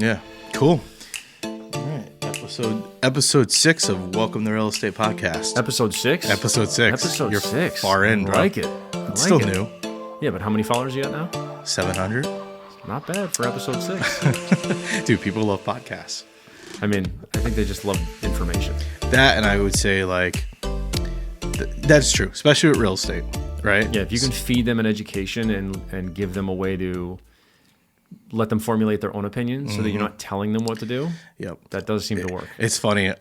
Yeah. Cool. All right. Episode 6 of Welcome to Real Estate Podcast. Episode 6? Episode 6. Episode You're 6. far in, bro. I like it. It's still new. Yeah, but how many followers you got now? 700. Not bad for episode 6. Dude, people love podcasts. I mean, I think they just love information. That, and I would say, like, that's true, especially with real estate, right? Yeah, if you can feed them an education and give them a way to let them formulate their own opinions so that you're not telling them what to do. Yep. That does seem to work. It's funny.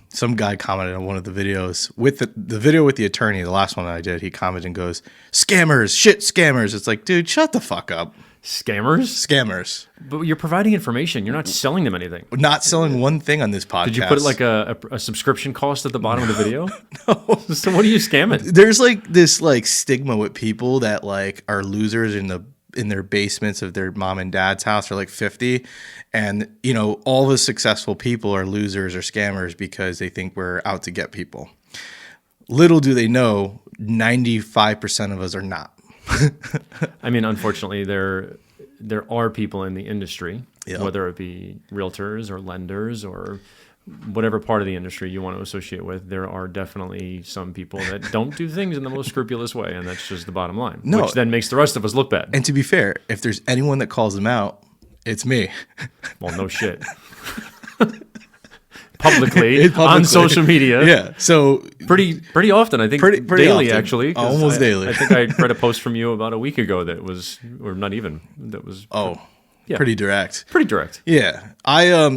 Some guy commented on one of the videos with the video with the attorney, the last one I did, he commented and goes, "Scammers, shit scammers." It's like, dude, shut the fuck up. Scammers. But you're providing information. You're not selling them anything. We're not selling one thing on this podcast. Did you put like a subscription cost at the bottom of the video? No. So what are you scamming? There's like this like stigma with people that like are losers in their basements of their mom and dad's house. They're like 50, and you know all the successful people are losers or scammers because they think we're out to get people. Little do they know, 95% of us are not. I mean, unfortunately, there are people in the industry, Yep. whether it be realtors or lenders or whatever part of the industry you want to associate with. There are definitely some people that don't do things in the most scrupulous way, and that's just the bottom line, which then makes the rest of us look bad. And to be fair, if there's anyone that calls them out, it's me. Well, no shit. Publicly on social media. Yeah. So pretty often, I think pretty daily often. actually. Almost daily. I think I read a post from you about a week ago that was, or not even, that was pretty direct. Pretty direct. Yeah.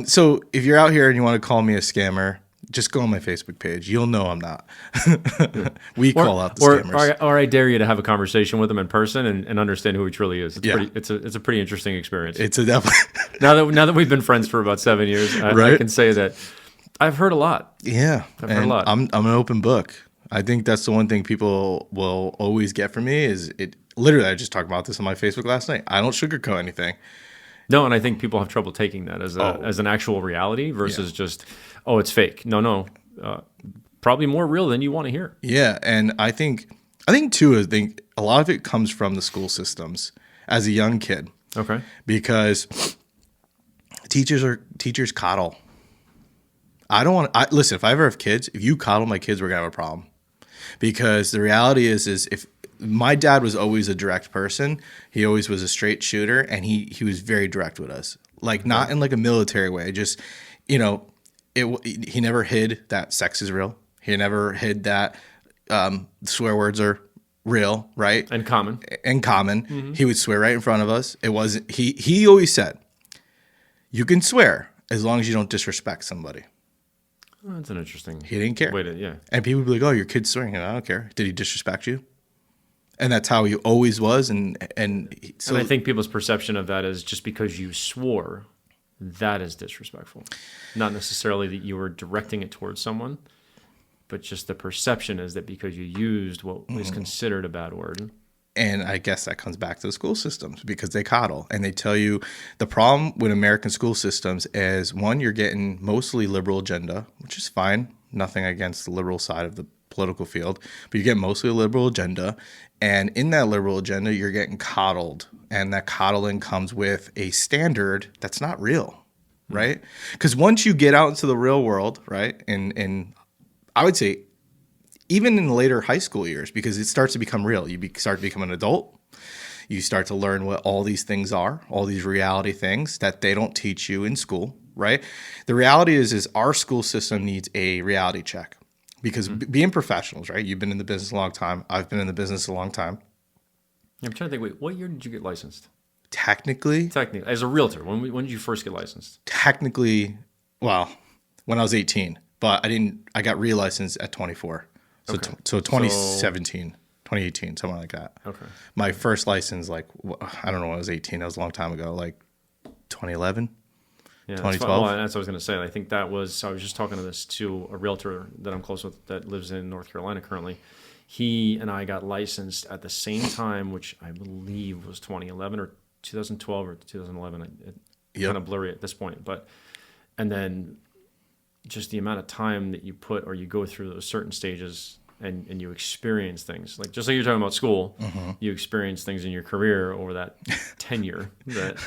So if you're out here and you want to call me a scammer, just go on my Facebook page. You'll know I'm not. We call out the scammers. Or I dare you to have a conversation with them in person and understand who he truly is. It's Yeah. it's a pretty interesting experience. It's a definitely. Now that we've been friends for about 7 years, I can say that I've heard a lot. Yeah. I've heard a lot. I'm an open book. I think that's the one thing people will always get from me is it. Literally, I just talked about this on my Facebook last night. I don't sugarcoat anything. No, and I think people have trouble taking that as an actual reality versus just, oh, it's fake. No, probably more real than you want to hear. Yeah, and I think too, a lot of it comes from the school systems as a young kid. Okay. Because teachers coddle. I don't want. Listen, if I ever have kids, if you coddle my kids, we're gonna have a problem. Because the reality is if my dad was always a direct person, he always was a straight shooter, and he was very direct with us. Like not in like a military way, just he never hid that sex is real. He never hid that swear words are real, right? And common. Mm-hmm. He would swear right in front of us. It wasn't. He always said, "You can swear as long as you don't disrespect somebody." Oh, that's an interesting. He didn't care. Yeah. And people would be like, "Oh, your kid's swearing." I don't care. Did he disrespect you? And that's how he always was. So, and I think people's perception of that is just because you swore, that is disrespectful. Not necessarily that you were directing it towards someone, but just the perception is that because you used what is considered a bad word. And I guess that comes back to the school systems because they coddle. And they tell you the problem with American school systems is, one, you're getting mostly liberal agenda, which is fine. Nothing against the liberal side of the political field. But you get mostly a liberal agenda. And in that liberal agenda, you're getting coddled. And that coddling comes with a standard that's not real, right? Because once you get out into the real world, right, and I would say even in later high school years, because it starts to become real. You start to become an adult. You start to learn what all these things are, all these reality things that they don't teach you in school, right? The reality is our school system needs a reality check because being professionals, right? You've been in the business a long time. I've been in the business a long time. I'm trying to think, wait, what year did you get licensed? Technically, as a realtor, when did you first get licensed? Technically, well, when I was 18, but I got relicensed at 24. So, okay. So 2017, 2018, something like that. Okay. My first license, like, I don't know when I was 18. That was a long time ago, like 2011, yeah, 2012. Well, that's what I was going to say. I think I was just talking to a realtor that I'm close with that lives in North Carolina currently. He and I got licensed at the same time, which I believe was 2011 or 2012 or 2011. It's kind of blurry at this point. And then just the amount of time that you put or you go through those certain stages and you experience things. Like just like you're talking about school, you experience things in your career over that tenure that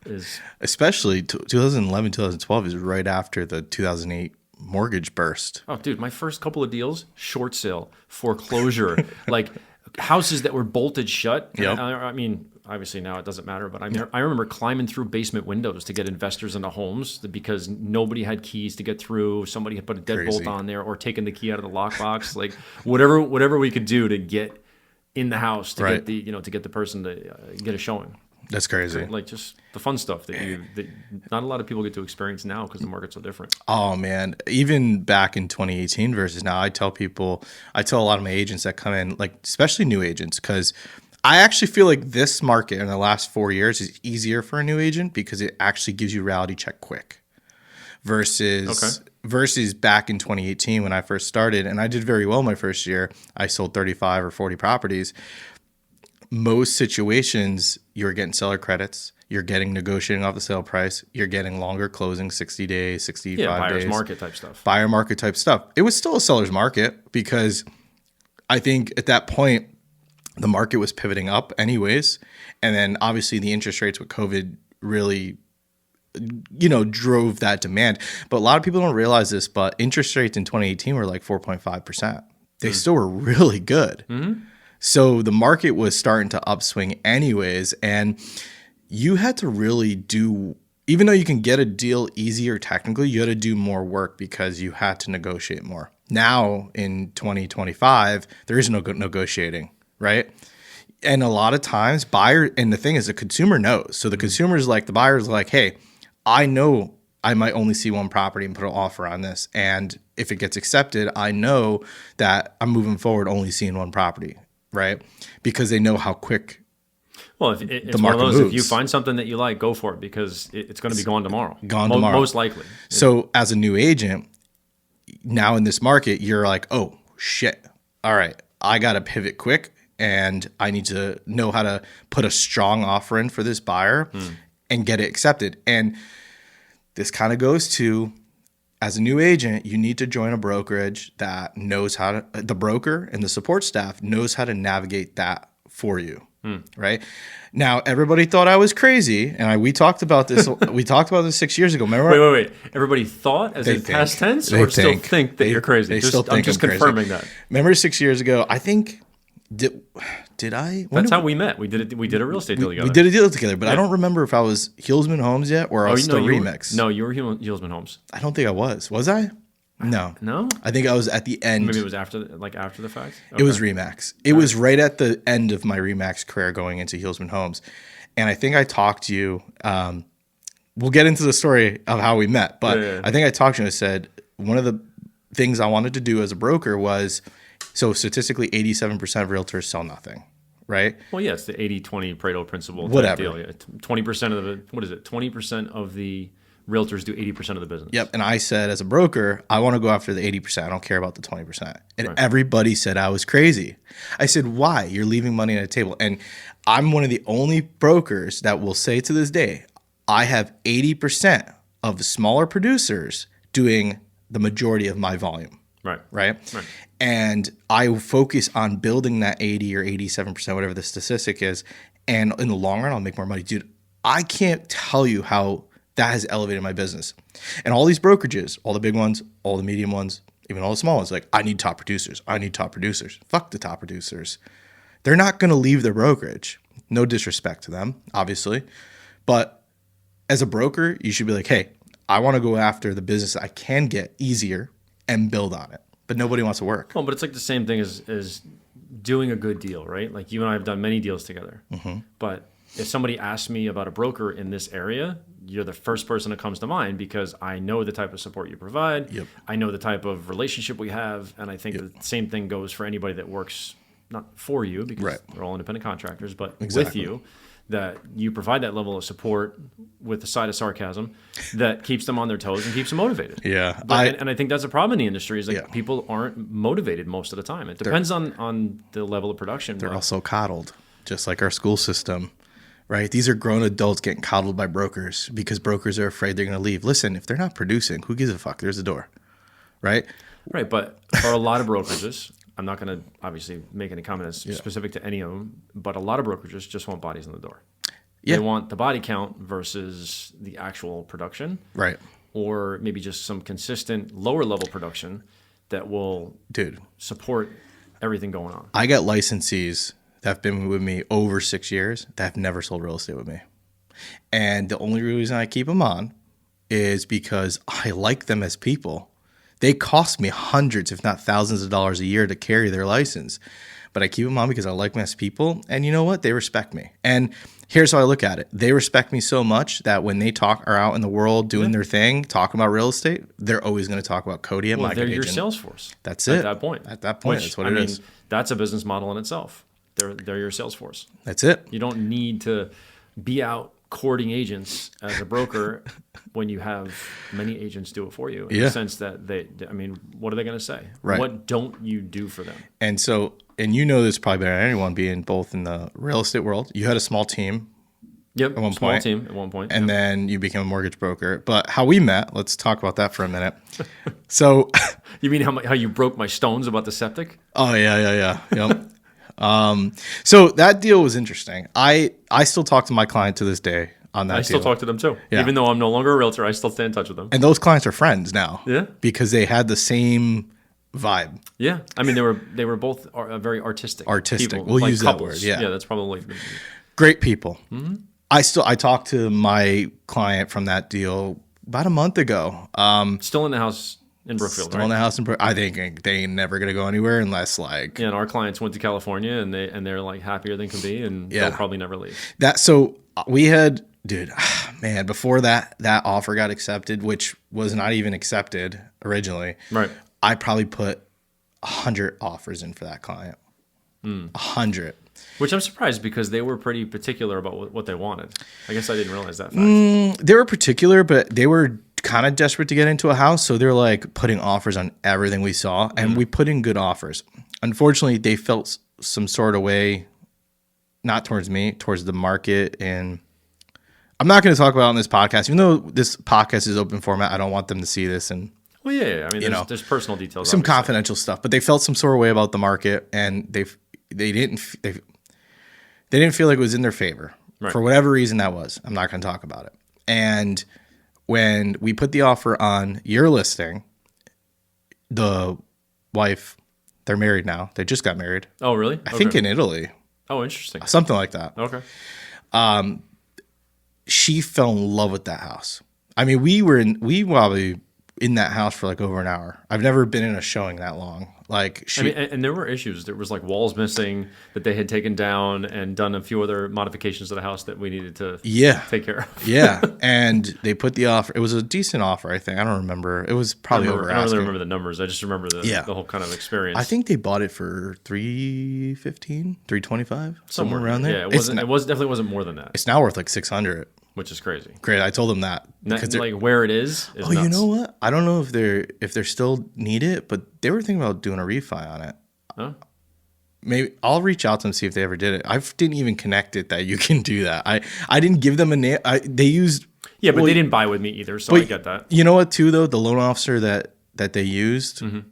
is. Especially 2011, 2012 is right after the 2008 mortgage burst. Oh, dude, my first couple of deals, short sale, foreclosure, like houses that were bolted shut. Yep. I mean, obviously now it doesn't matter, but I remember climbing through basement windows to get investors into homes because nobody had keys to get through. Somebody had put a deadbolt on there or taken the key out of the lockbox. Like whatever we could do to get in the house to get the to get the person to get a showing. That's crazy. Like just the fun stuff that not a lot of people get to experience now because the market's so different. Oh man, even back in 2018 versus now, I tell a lot of my agents that come in, like especially new agents, because I actually feel like this market in the last 4 years is easier for a new agent because it actually gives you reality check quick versus back in 2018 when I first started, and I did very well my first year. I sold 35 or 40 properties. Most situations, you're getting seller credits, you're getting negotiating off the sale price, you're getting longer closing, 60 days, 65 days. Buyer's market type stuff. Buyer market type stuff. It was still a seller's market because I think at that point, the market was pivoting up anyways. And then obviously the interest rates with COVID really, drove that demand. But a lot of people don't realize this, but interest rates in 2018 were like 4.5%. They still were really good. Mm-hmm. So the market was starting to upswing anyways, and you had to really do, even though you can get a deal easier technically, you had to do more work because you had to negotiate more. Now in 2025, there is no negotiating, right? And a lot of times and the thing is the consumer knows. So the consumer's like, the buyer's like, hey, I know I might only see one property and put an offer on this. And if it gets accepted, I know that I'm moving forward only seeing one property. Right, because they know how quick. Well, if it's one of those, if you find something that you like, go for it because it's going to be gone tomorrow. Most likely. So, as a new agent, now in this market, you're like, oh shit! All right, I got to pivot quick, and I need to know how to put a strong offer in for this buyer and get it accepted. And this kind of goes to, as a new agent, you need to join a brokerage that knows the broker and the support staff knows how to navigate that for you, right? Now, everybody thought I was crazy, and we talked about this. We talked about this 6 years ago. Remember? Wait. Everybody thought as in past tense, or still think that you're crazy? I'm just confirming that. Remember 6 years ago? I think did I? That's how we met. We did a real estate deal together. We did a deal together, but I don't remember if I was Heelsman Homes yet or I was still Remix. You were Heelsman Homes. I don't think I was. Was I? No. I think I was at the end. Maybe it was after the fact? Okay. It was Remax. It was right at the end of my Remax career going into Heelsman Homes. And I think I talked to you. We'll get into the story of how we met. But I think I talked to you and I said, one of the things I wanted to do as a broker was, so statistically 87% of realtors sell nothing, right? Well, yes, the 80-20 Pareto principle. Whatever. Deal. Yeah. 20% of the, 20% of the realtors do 80% of the business. Yep. And I said, as a broker, I want to go after the 80%. I don't care about the 20%. And everybody said I was crazy. I said, why? You're leaving money on the table. And I'm one of the only brokers that will say to this day, I have 80% of the smaller producers doing the majority of my volume. Right. And I focus on building that 80 or 87%, whatever the statistic is. And in the long run, I'll make more money. Dude, I can't tell you how that has elevated my business. And all these brokerages, all the big ones, all the medium ones, even all the small ones, like, I need top producers. I need top producers. Fuck the top producers. They're not going to leave their brokerage. No disrespect to them, obviously. But as a broker, you should be like, hey, I want to go after the business that I can get easier and build on it. But nobody wants to work. Well, but it's like the same thing as doing a good deal, right? Like you and I have done many deals together. Mm-hmm. But if somebody asks me about a broker in this area, you're the first person that comes to mind because I know the type of support you provide. Yep. I know the type of relationship we have. And I think the same thing goes for anybody that works not for you because they're all independent contractors, but with you, that you provide that level of support with a side of sarcasm that keeps them on their toes and keeps them motivated. Yeah. And I think that's a problem in the industry is like people aren't motivated most of the time. It depends on the level of production. They're also coddled, just like our school system, right? These are grown adults getting coddled by brokers because brokers are afraid they're going to leave. Listen, if they're not producing, who gives a fuck? There's the door, right? Right. But for a lot of brokerages, I'm not going to obviously make any comments specific to any of them, but a lot of brokerages just want bodies in the door. Yeah. They want the body count versus the actual production. Right. Or maybe just some consistent lower level production that will support everything going on. I got licensees that have been with me over 6 years that have never sold real estate with me. And the only reason I keep them on is because I like them as people. They cost me hundreds, if not thousands of dollars a year to carry their license. But I keep them on because I like them as people. And you know what? They respect me. And here's how I look at it. They respect me so much that when they are out in the world doing their thing, talking about real estate, they're always going to talk about Cody at my agent. They're your sales force. That's it. At that point. That's what it is. That's a business model in itself. They're your sales force. That's it. You don't need to be out courting agents as a broker when you have many agents do it for you in the sense that what are they going to say? Right. What don't you do for them? And so, and you know this probably better than anyone, being both in the real estate world. You had a small team. Yep, at one small point. team at one point. And then you became a mortgage broker. But how we met, let's talk about that for a minute. So, you mean how you broke my stones about the septic? Oh, yeah. Yep. So that deal was interesting. I still talk to my client to this day on that deal. I still talk to them too. Yeah. Even though I'm no longer a realtor, I still stay in touch with them. And those clients are friends now. Yeah. Because they had the same vibe. Yeah. I mean, they were both very artistic. Artistic. People, We'll use couples. that word. Yeah. Yeah, that's probably great people. Mm-hmm. I talked to my client from that deal about a month ago. Still in the house in Brookfield, Still in the house in Brookfield. I think they ain't never gonna go anywhere unless like. Yeah, and our clients went to California and they're like happier than can be, and they'll probably never leave. So we had, man, before that offer got accepted, which was not even accepted originally. Right. I probably put 100 offers in for that client. 100. Which I'm surprised because they were pretty particular about what they wanted. I guess I didn't realize that fact. They were particular, but they were kind of desperate to get into a house. So they're like putting offers on everything we saw. And we put in good offers. Unfortunately, they felt some sort of way, not towards me, towards the market. And I'm not going to talk about it on this podcast. Even though this podcast is open format, I don't want them to see this. And well, yeah. I mean, there's personal details. Some obviously. confidential stuff. But they felt some sort of way about the market. And they didn't feel like it was in their favor for whatever reason that was. I'm not going to talk about it. And when we put the offer on your listing, the wife, they're married now. They just got married. Oh, really? I think in Italy. Oh, interesting. Something like that. Okay. She fell in love with that house. I mean, we probably in that house for like over an hour. I've never been in a showing that long. Like and there were issues. There was like walls missing that they had taken down and done a few other modifications to the house that we needed to take care of. Yeah. And they put the offer. It was a decent offer, I think. I don't remember. It was probably over. I don't really remember the numbers. I just remember the whole kind of experience. I think they bought it for $315, $325, somewhere around there. Yeah, it definitely wasn't more than that. It's now worth like $600. Which is crazy. Great. I told them that. Like where it is nuts. You know what? I don't know if they're still need it, but they were thinking about doing a refi on it. Huh? Maybe I'll reach out to them see if they ever did it. I didn't even connect it that you can do that. I didn't give them a name. They used. Yeah, but they didn't buy with me either, so I get that. You know what? Too though, the loan officer that they used. Mm-hmm.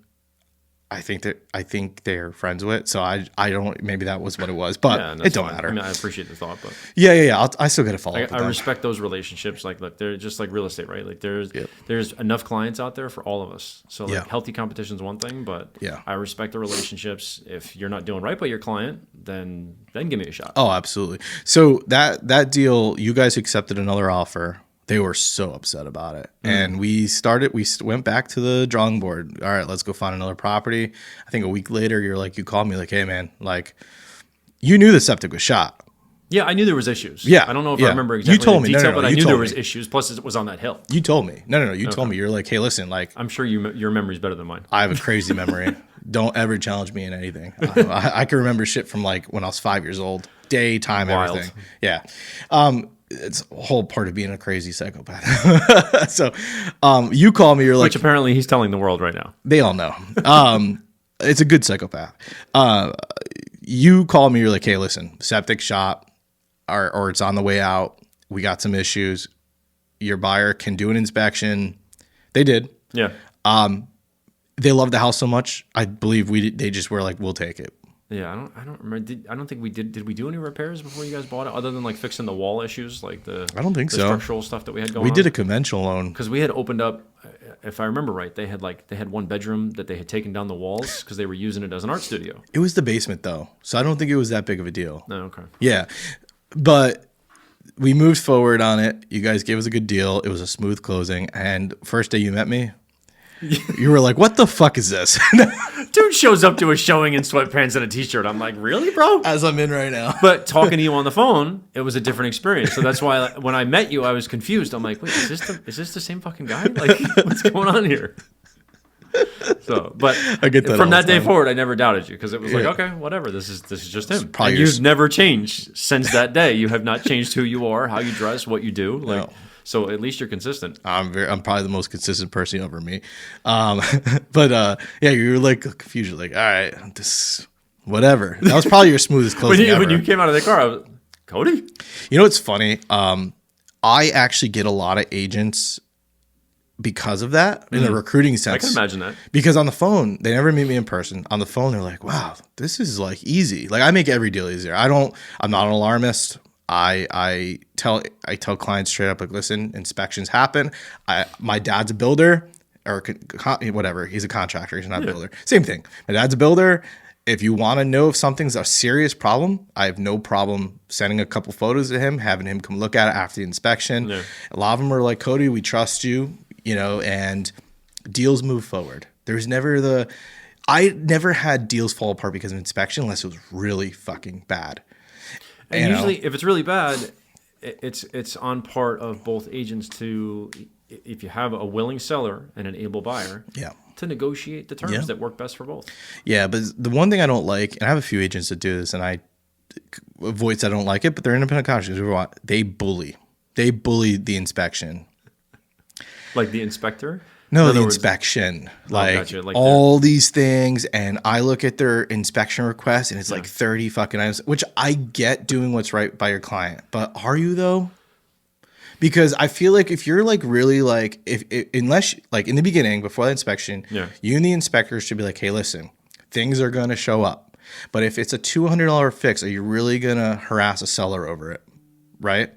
I think they're friends with. So I don't. Maybe that was what it was, but it don't matter. I mean, I appreciate the thought, but yeah. I still got to follow up. I respect those relationships. Like, look, they're just like real estate, right? Like, there's enough clients out there for all of us. So like, healthy competition is one thing, but I respect the relationships. If you're not doing right by your client, then give me a shot. Oh, absolutely. So that deal, you guys accepted another offer. They were so upset about it. And we went back to the drawing board. All right, let's go find another property. I think a week later, you called me like, hey man, like you knew the septic was shot. Yeah, I knew there was issues. Yeah. I don't know if I remember exactly you told me. detail, No, but I knew there was issues. Plus it was on that hill. You told me. No. You told me. You're like, hey, listen, like. I'm sure your memory's better than mine. I have a crazy memory. Don't ever challenge me in anything. I can remember shit from like when I was 5 years old. Day, time, Wild. Everything. Yeah. It's a whole part of being a crazy psychopath. So, you call me. You're like, which apparently he's telling the world right now. They all know. It's a good psychopath. You call me. You're like, hey, listen, septic shot, or it's on the way out. We got some issues. Your buyer can do an inspection. They did. Yeah. they loved the house so much. I believe they just were like, we'll take it. Yeah, I don't remember. I don't think we did. Did we do any repairs before you guys bought it, other than like fixing the wall issues, like I don't think the so. structural stuff that we had going on? We did a conventional loan. Because we had opened up, if I remember right, they had one bedroom that they had taken down the walls because they were using it as an art studio. It was the basement though, so I don't think it was that big of a deal. Oh, okay. Yeah, but we moved forward on it. You guys gave us a good deal. It was a smooth closing, and first day you met me, you were like, "What the fuck is this?" Dude shows up to a showing in sweatpants and a t-shirt. I'm like, really, bro? As I'm in right now. But talking to you on the phone, it was a different experience. So that's why when I met you, I was confused. I'm like, wait, is this the same fucking guy? Like, what's going on here? So, but I get that from that day time. forward, I never doubted you because it was like, Yeah. okay, whatever. This is just him. probably And your you've never changed since that day. You have not changed who you are, how you dress, what you do. Like, No. so at least you're consistent. I'm probably the most consistent person you'll ever meet. But yeah, you were like confused. You're like, all right, this whatever. That was probably your smoothest closing ever. When you came out of the car, I was, Cody? You know what's funny? I actually get a lot of agents because of that in the recruiting sense. I can imagine that. Because on the phone, they never meet me in person. On the phone, they're like, wow, this is like easy. Like I make every deal easier. I'm not an alarmist. I tell clients straight up, like, listen, inspections happen. My dad's a builder or whatever. He's a contractor. He's not a builder. Same thing. My dad's a builder. If you want to know if something's a serious problem, I have no problem sending a couple photos to him, having him come look at it after the inspection. Yeah. A lot of them are like, Cody, we trust you, and deals move forward. I never had deals fall apart because of inspection unless it was really fucking bad. And usually, if it's really bad, it's on part of both agents to, if you have a willing seller and an able buyer, to negotiate the terms that work best for both. Yeah, but the one thing I don't like, and I have a few agents that do this, and I avoid I don't like it, but they're independent contractors. They bully the inspection. Like the inspector? No, the inspection. Gotcha. Like all these things, and I look at their inspection request, and it's like 30 fucking items, which I get doing what's right by your client. But are you, though? Because I feel like if you're like really like, unless like in the beginning, before the inspection, you and the inspector should be like, hey, listen, things are going to show up. But if it's a $200 fix, are you really going to harass a seller over it? Right?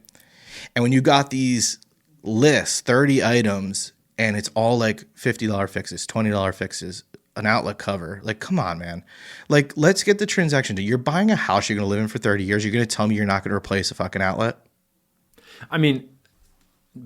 And when you got these lists, 30 items, and it's all like $50 fixes, $20 fixes, an outlet cover. Like, come on, man. Like, let's get the transaction done. You're buying a house you're going to live in for 30 years. You're going to tell me you're not going to replace a fucking outlet? I mean,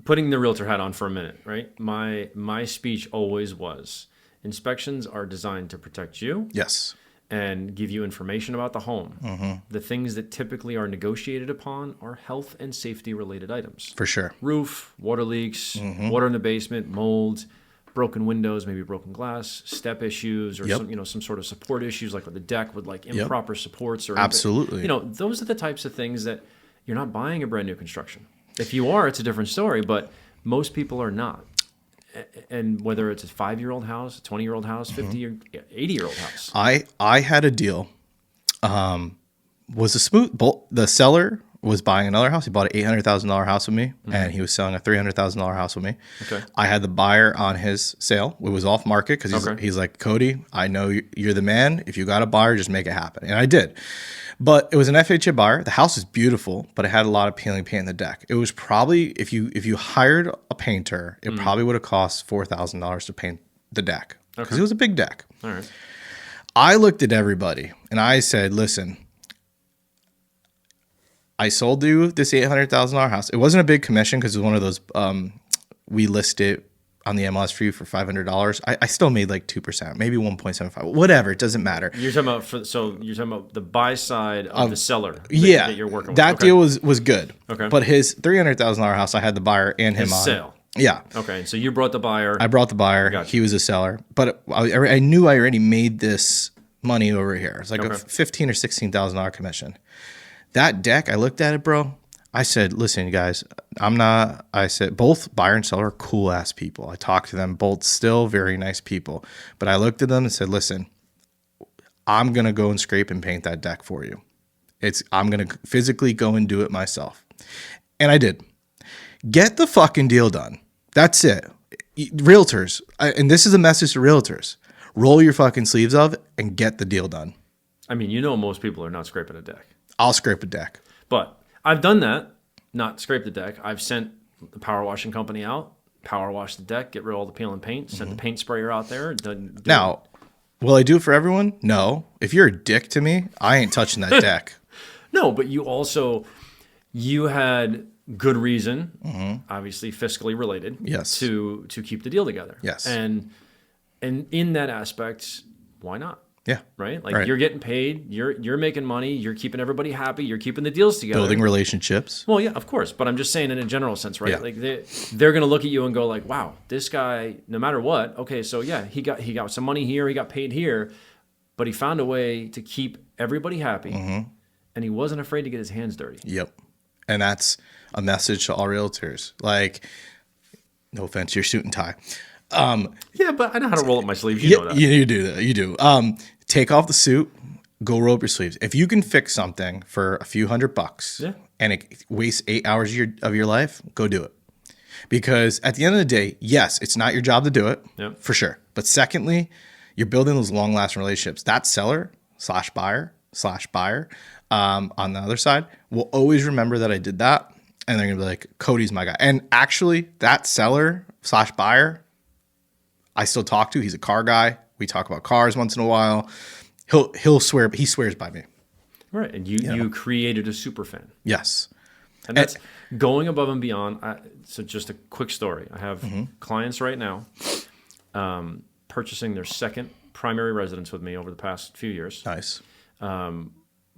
putting the realtor hat on for a minute, right? My speech always was, inspections are designed to protect you. Yes. And give you information about the home. Mm-hmm. The things that typically are negotiated upon are health and safety related items. For sure. Roof, water leaks, water in the basement, mold, broken windows, maybe broken glass, step issues, or some sort of support issues, like with the deck with like improper supports. Or absolutely. Those are the types of things that you're not buying a brand new construction. If you are, it's a different story, but most people are not. And whether it's a 5-year-old house, a 20-year-old house, 50 or 80-year-old house. I had a deal. Was a smooth. The seller was buying another house. He bought an $800,000 house with me, and he was selling a $300,000 house with me. Okay. I had the buyer on his sale. It was off market because he's like, Cody, I know you're the man. If you got a buyer, just make it happen. And I did. But it was an FHA buyer. The house is beautiful, but it had a lot of peeling paint in the deck. It was probably, if you hired a painter, it probably would have cost $4,000 to paint the deck because it was a big deck. All right. I looked at everybody and I said, listen, I sold you this $800,000 house. It wasn't a big commission because it was one of those, we listed on the MLS for you for $500. I still made like 2%, maybe 1.75, whatever. It doesn't matter. You're talking about the buy side of the seller that you're working with. That deal was good. Okay. But his $300,000 house, I had the buyer and him on. Sale. Yeah. Okay. So you brought the buyer. I brought the buyer. Gotcha. He was a seller. But I knew I already made this money over here. It's like a $15,000 or $16,000 commission. That deck, I looked at it, bro. I said, listen, guys, I said, both buyer and seller are cool ass people. I talked to them, both still very nice people. But I looked at them and said, listen, I'm going to go and scrape and paint that deck for you. I'm going to physically go and do it myself. And I did. Get the fucking deal done. That's it. Realtors, and this is a message to realtors. roll your fucking sleeves up and get the deal done. I mean, most people are not scraping a deck. I'll scrape a deck. But I've done that, not scrape the deck. I've sent the power washing company out, power wash the deck, get rid of all the peel and paint, sent the paint sprayer out there. Now, will I do it for everyone? No. If you're a dick to me, I ain't touching that deck. No, but you had good reason, obviously fiscally related, Yes. to keep the deal together. Yes. And in that aspect, why not? Yeah. Right? Like Right. you're getting paid, you're making money, you're keeping everybody happy, you're keeping the deals together. Building relationships. Well, yeah, of course, but I'm just saying in a general sense, right? Yeah. Like they're going to look at you and go like, "Wow, this guy, no matter what, okay, so yeah, he got some money here, he got paid here, but he found a way to keep everybody happy, and he wasn't afraid to get his hands dirty." Yep. And that's a message to all realtors. Like, no offense, your suit and tie. Yeah, but I know how to roll up my sleeves. You know that. You do that. You do. Take off the suit, go roll up your sleeves. If you can fix something for a few $100 Yeah. and it wastes 8 hours of your life, go do it. Because at the end of the day, yes, it's not your job to do it, Yep. for sure. But secondly, you're building those long-lasting relationships. That seller/buyer on the other side will always remember that I did that. And they're going to be like, Cody's my guy. And actually, that seller/buyer, I still talk to. He's a car guy. We talk about cars once in a while. He swears by me. Right, and you created a super fan. Yes. And that's going above and beyond. So just a quick story. I have clients right now purchasing their second primary residence with me over the past few years. Nice.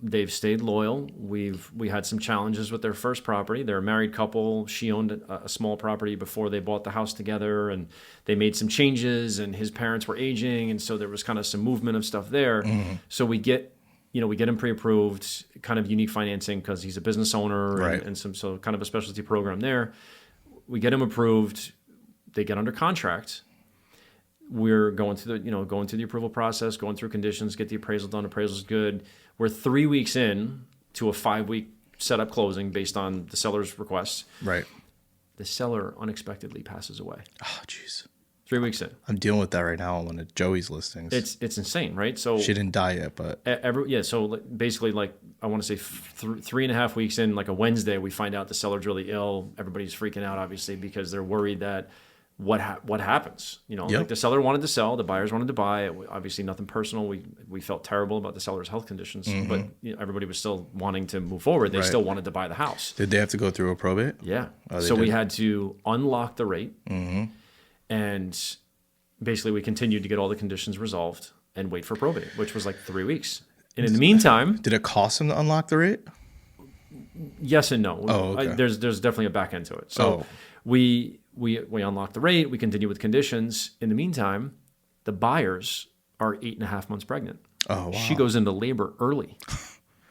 They've stayed loyal. We had some challenges with their first property. They're a married couple. She owned a small property before they bought the house together, and they made some changes, and his parents were aging, and so there was kind of some movement of stuff there. So we get him pre-approved, kind of unique financing because he's a business owner, Right. and so kind of a specialty program there. We get him approved. They get under contract. We're going through the approval process, going through conditions, get the appraisal done. Appraisal's good. We're 3 weeks in to a 5-week setup closing based on the seller's request. Right. The seller unexpectedly passes away. Oh, jeez. 3 weeks in. I'm dealing with that right now on one of Joey's listings. It's insane, right? So She didn't die yet, but so basically, like I want to say 3.5 weeks in, like a Wednesday, we find out the seller's really ill. Everybody's freaking out, obviously, because they're worried that what happens. Yep. Like the seller wanted to sell, the buyers wanted to buy. Obviously, nothing personal. We felt terrible about the seller's health conditions, but everybody was still wanting to move forward. They Right. still wanted to buy the house. did they have to go through a probate? Yeah. Oh, they So we did. had to unlock the rate, and basically we continued to get all the conditions resolved and wait for probate, which was like 3 weeks. And in the meantime, Did it cost him to unlock the rate? yes and no. Oh, okay. There's definitely a back end to it. So Oh. we unlock the rate. We continue with conditions. In the meantime, the buyers are 8.5 months pregnant. Oh, wow. She goes into labor early,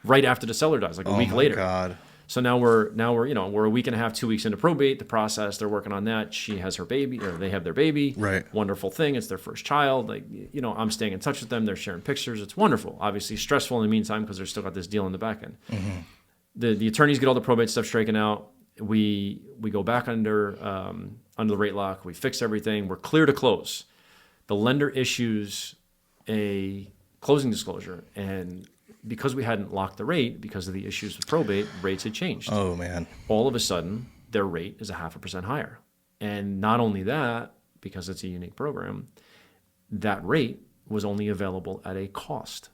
right after the seller dies, like a week my later. God. So now we're we're a week and a half, 2 weeks into probate. The process, they're working on that. She has her baby, or they have their baby. Right. Wonderful thing. It's their first child. Like I'm staying in touch with them. They're sharing pictures. It's wonderful. Obviously stressful in the meantime because they're still got this deal in the back end. The attorneys get all the probate stuff straightened out. We go back under the rate lock. We fix everything. We're clear to close. The lender issues a closing disclosure, and because we hadn't locked the rate because of the issues with probate, rates had changed. Oh, man. All of a sudden, their rate is 0.5% higher. And not only that, because it's a unique program, that rate was only available at a cost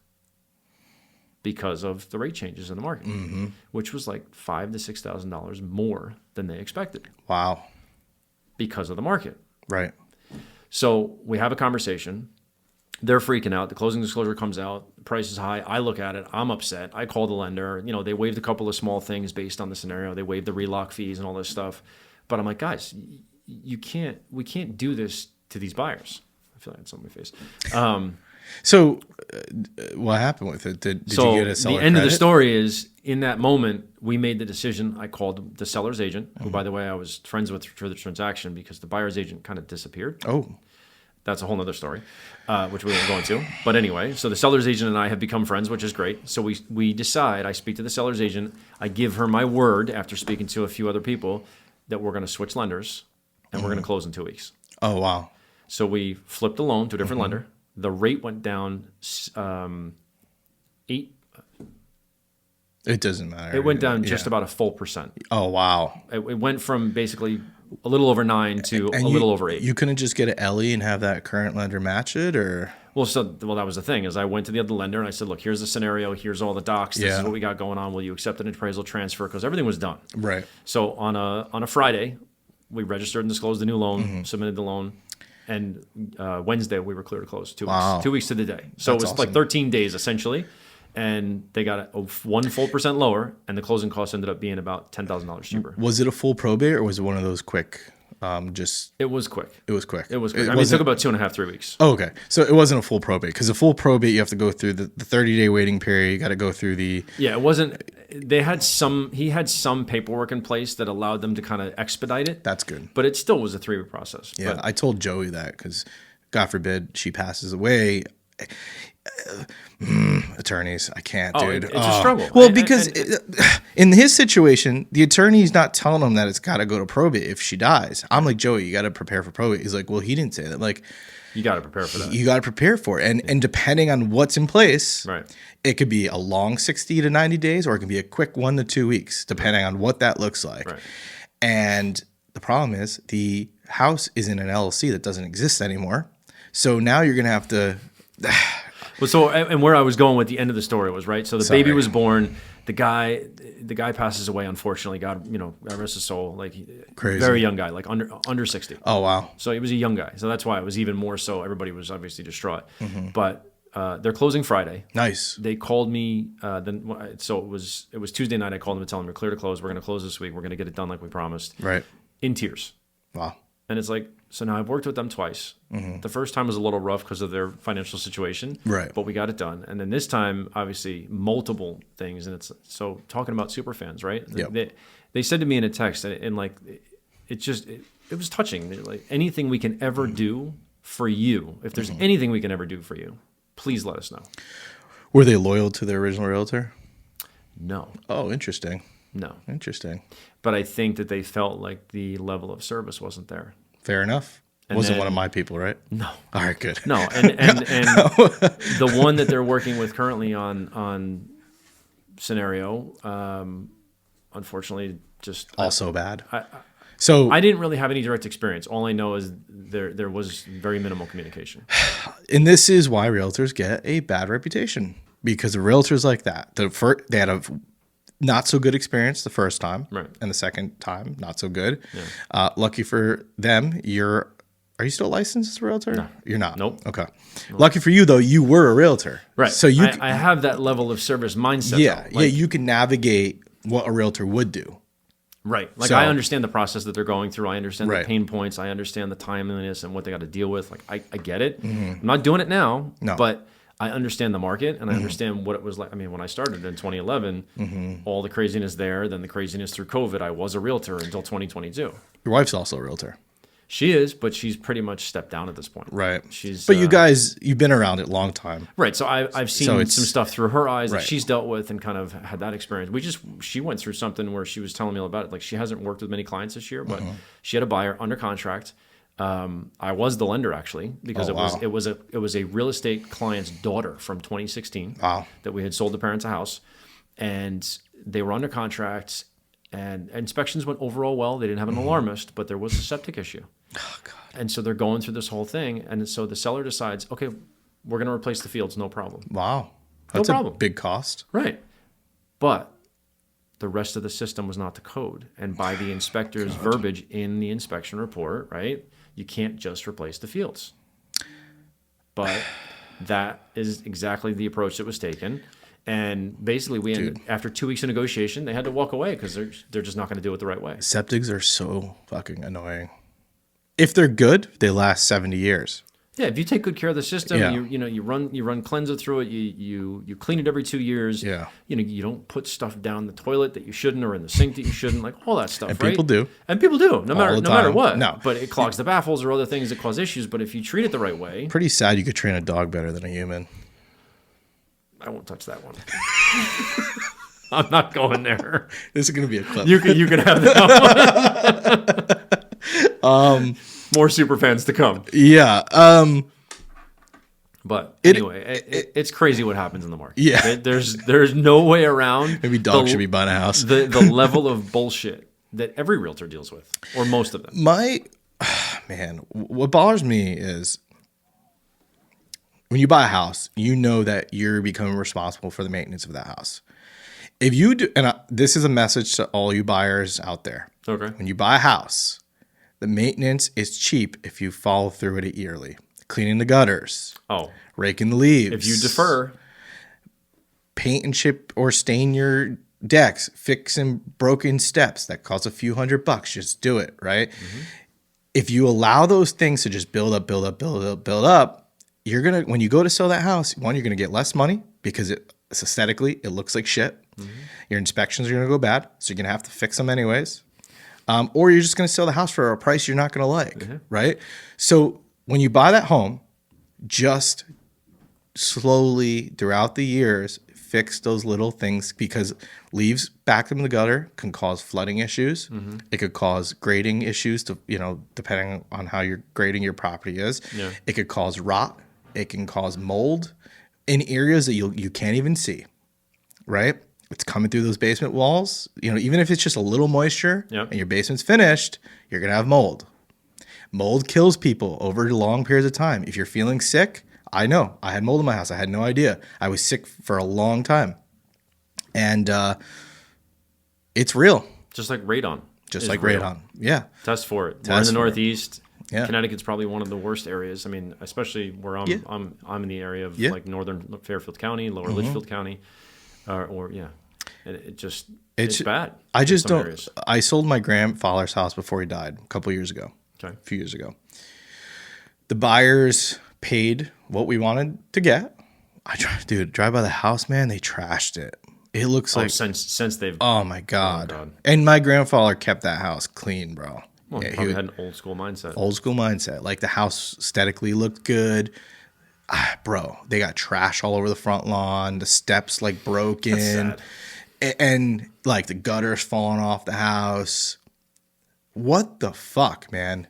because of the rate changes in the market, which was like $5,000 to $6,000 more than they expected Wow. because of the market. Right. So we have a conversation. They're freaking out. The closing disclosure comes out. The price is high. I look at it. I'm upset. I call the lender. They waived a couple of small things based on the scenario. They waived the relock fees and all this stuff. But I'm like, guys, we can't do this to these buyers. I feel like it's on my face. So what happened with it? Did you get a seller the end of the credit? story is, in that moment, we made the decision. I called the seller's agent, who, by the way, I was friends with for the transaction because the buyer's agent kind of disappeared. Oh, That's a whole other story, which we won't go into. But anyway, so the seller's agent and I have become friends, which is great. So we decide, I speak to the seller's agent. I give her my word after speaking to a few other people that we're going to switch lenders and we're going to close in 2 weeks. oh, wow. So we flipped the loan to a different lender. the rate went down 8. It doesn't matter. It went down just about a full percent. Oh, wow. It went from basically a little over 9 to a little over 8. You couldn't just get an Ellie and have that current lender match it, or? Well, that was the thing, is I went to the other lender and I said, look, here's the scenario. Here's all the docs. This is what we got going on. Will you accept an appraisal transfer? Because everything was done. Right. So on a Friday, we registered and disclosed the new loan, submitted the loan. And Wednesday, we were clear to close. 2 weeks. 2 weeks to the day. So it was like 13 days, essentially. And they got it 1 full percent lower, and the closing costs ended up being about $10,000 cheaper. Was it a full probate, or was it one of those quick? It was quick. It was quick. I mean, it took about 2.5, 3 weeks. Oh, okay. So it wasn't a full probate, because a full probate, you have to go through the 30-day waiting period. You got to go through the. Yeah, it wasn't. He had some paperwork in place that allowed them to kind of expedite it. That's good. But it still was a 3-week process. Yeah, But I told Joey that, because God forbid she passes away. Attorneys, I can't, dude. It's a struggle. Well, because in his situation, the attorney's not telling him that it's got to go to probate if she dies. I'm like, Joey, you got to prepare for probate. He's like, well, he didn't say that. Like, you got to prepare for that. You got to prepare for it. And depending on what's in place, right, it could be a long 60 to 90 days, or it can be a quick 1 to 2 weeks, depending on what that looks like. Right. And the problem is the house is in an LLC that doesn't exist anymore. So now you're going to have to... Well, so, and where I was going with the end of the story was, right, so the baby was born, the guy passes away, unfortunately. God rest his soul. Like, crazy, very young guy, like under 60. Oh, wow. So he was a young guy. So that's why it was even more so. Everybody was obviously distraught. But they're closing Friday. Nice. They called me. So it was Tuesday night. I called them to tell them we're clear to close. We're going to close this week. We're going to get it done like we promised. Right. In tears. Wow. And it's like, so now I've worked with them twice. The first time was a little rough because of their financial situation. Right. But we got it done. And then this time, obviously, multiple things. And it's so talking about super fans, right? Yep. They said to me in a text, and like, it was touching. They're like, anything we can ever do for you, if there's anything we can ever do for you, please let us know. Were they loyal to their original realtor? No. Oh, interesting. No. Interesting. But I think that they felt like the level of service wasn't there. Fair enough. Wasn't one of my people, right? No. All right, good. No, and the one that they're working with currently on scenario, unfortunately, just also bad. So I didn't really have any direct experience. All I know is there was very minimal communication. And this is why realtors get a bad reputation, because of realtors like that. They had a not so good experience the first time, right, and the second time not so good. Yeah. Lucky for them, are you still licensed as a realtor? No. You're not. Nope. Okay. Nope. Lucky for you though, you were a realtor. Right. So I have that level of service mindset. Yeah. Yeah. You can navigate what a realtor would do. Right. Like, I understand the process that they're going through. I understand the pain points. I understand the timeliness and what they got to deal with. Like, I get it. I'm not doing it now, but I understand the market, and I understand what it was like. I mean, when I started in 2011, all the craziness there, then the craziness through COVID, I was a realtor until 2022. Your wife's also a realtor. She is, but she's pretty much stepped down at this point. Right. She's. But you've been around it a long time. Right. So I've seen some stuff through her eyes that she's dealt with and kind of had that experience. She went through something where she was telling me all about it. Like, she hasn't worked with many clients this year, but she had a buyer under contract. I was the lender, actually, because it was a real estate client's daughter from 2016 that we had sold the parents a house, and they were under contract, and inspections went overall well. They didn't have an alarmist, but there was a septic issue. Oh, God. And so they're going through this whole thing, and so the seller decides, okay, we're going to replace the fields, no problem. Wow. That's no problem. A big cost. Right. But the rest of the system was not the code. And by the inspector's verbiage in the inspection report, right, you can't just replace the fields. But that is exactly the approach that was taken. And basically, after 2 weeks of negotiation, they had to walk away because they're just not going to do it the right way. Septics are so fucking annoying. If they're good, they last 70 years. Yeah, if you take good care of the system, you run cleanser through it, you clean it every 2 years. Yeah. You don't put stuff down the toilet that you shouldn't, or in the sink that you shouldn't, like all that stuff. And right? people do. And people do, no matter what. No. But it clogs the baffles or other things that cause issues. But if you treat it the right way, pretty sad you could train a dog better than a human. I won't touch that one. I'm not going there. This is going to be a clip. You can have that one. More super fans to come. Yeah. But anyway, it's crazy what happens in the market. Yeah. There's no way around. Maybe dogs should be buying a house. The level of bullshit that every realtor deals with, or most of them. What bothers me is when you buy a house, you know that you're becoming responsible for the maintenance of that house. If you do, and this is a message to all you buyers out there. Okay. When you buy a house, the maintenance is cheap if you follow through it yearly. Cleaning the gutters. Oh. Raking the leaves. If you defer. Paint and chip or stain your decks. Fixing broken steps. That costs a few $100. Just do it, right? Mm-hmm. If you allow those things to just build up, you're going to, when you go to sell that house, one, you're going to get less money because it's aesthetically, it looks like shit. Mm-hmm. Your inspections are going to go bad, so you're going to have to fix them anyways. Or you're just going to sell the house for a price you're not going to like, mm-hmm. right? So when you buy that home, just slowly throughout the years, fix those little things, because leaves back in the gutter can cause flooding issues. Mm-hmm. It could cause grading issues, depending on how your grading your property is. Yeah. It could cause rot. It can cause mold in areas that you can't even see, right? It's coming through those basement walls. Even if it's just a little moisture, yep. and your basement's finished, you're going to have mold. Mold kills people over long periods of time. If you're feeling sick, I know. I had mold in my house. I had no idea. I was sick for a long time. And it's real. Just like radon. Radon. Yeah. Test for it. We're in the Northeast. Yeah. Connecticut's probably one of the worst areas. I mean, especially where I'm in the area of like northern Fairfield County, lower mm-hmm. Litchfield County. And it's bad. I just don't. Areas. I sold my grandfather's house before he died a couple years ago. Okay. A few years ago. The buyers paid what we wanted to get. Drive by the house, man. They trashed it. It looks like since they've. Oh my god. And my grandfather kept that house clean, bro. Well, he probably had an old school mindset. Old school mindset. Like the house aesthetically looked good. Bro, they got trash all over the front lawn. The steps like broken. That's sad. And like the gutters falling off the house. What the fuck, man?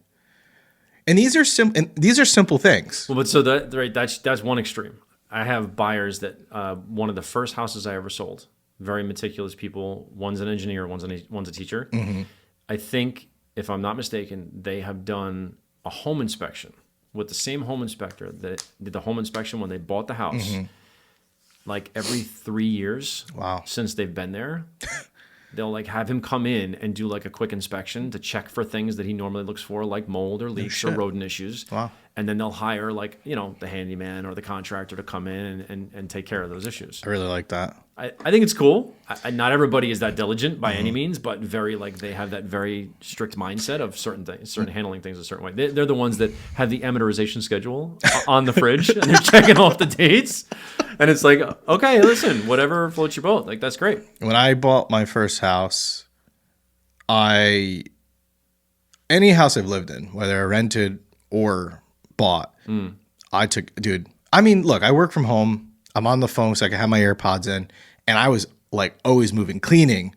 And these are simple things. Well, but so that's one extreme. I have buyers that one of the first houses I ever sold, very meticulous people. One's an engineer, one's a teacher. Mm-hmm. I think, if I'm not mistaken, they have done a home inspection with the same home inspector that did the home inspection when they bought the house, mm-hmm. like every 3 years. Wow. Since they've been there. They'll like have him come in and do like a quick inspection to check for things that he normally looks for, like mold or leaks or rodent issues. Wow. And then they'll hire the handyman or the contractor to come in and take care of those issues. I really like that. I think it's cool. Not everybody is that diligent by any means, but they have that very strict mindset of certain things, handling things a certain way. They're the ones that have the amortization schedule on the fridge and they're checking off the dates. And it's like, okay, listen, whatever floats your boat. Like, that's great. When I bought my first house, any house I've lived in, whether I rented or bought, look, I work from home. I'm on the phone so I can have my AirPods in. And I was like always moving, cleaning,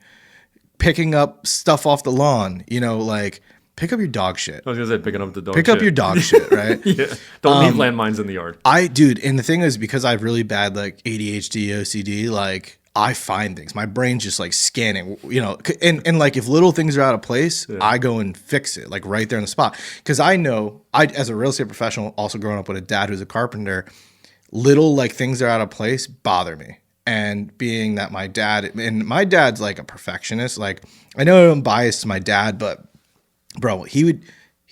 picking up stuff off the lawn, pick up your dog shit. I was going to say picking up the dog shit. Pick up your dog shit, right? Yeah. Don't leave landmines in the yard. And the thing is, because I have really bad like ADHD, OCD, like I find things. My brain's just like scanning, and like if little things are out of place, I go and fix it like right there on the spot. Because I know, as a real estate professional, also growing up with a dad who's a carpenter, little like things that are out of place bother me. And being that my dad's like a perfectionist, like I know I'm biased to my dad, but bro, he'd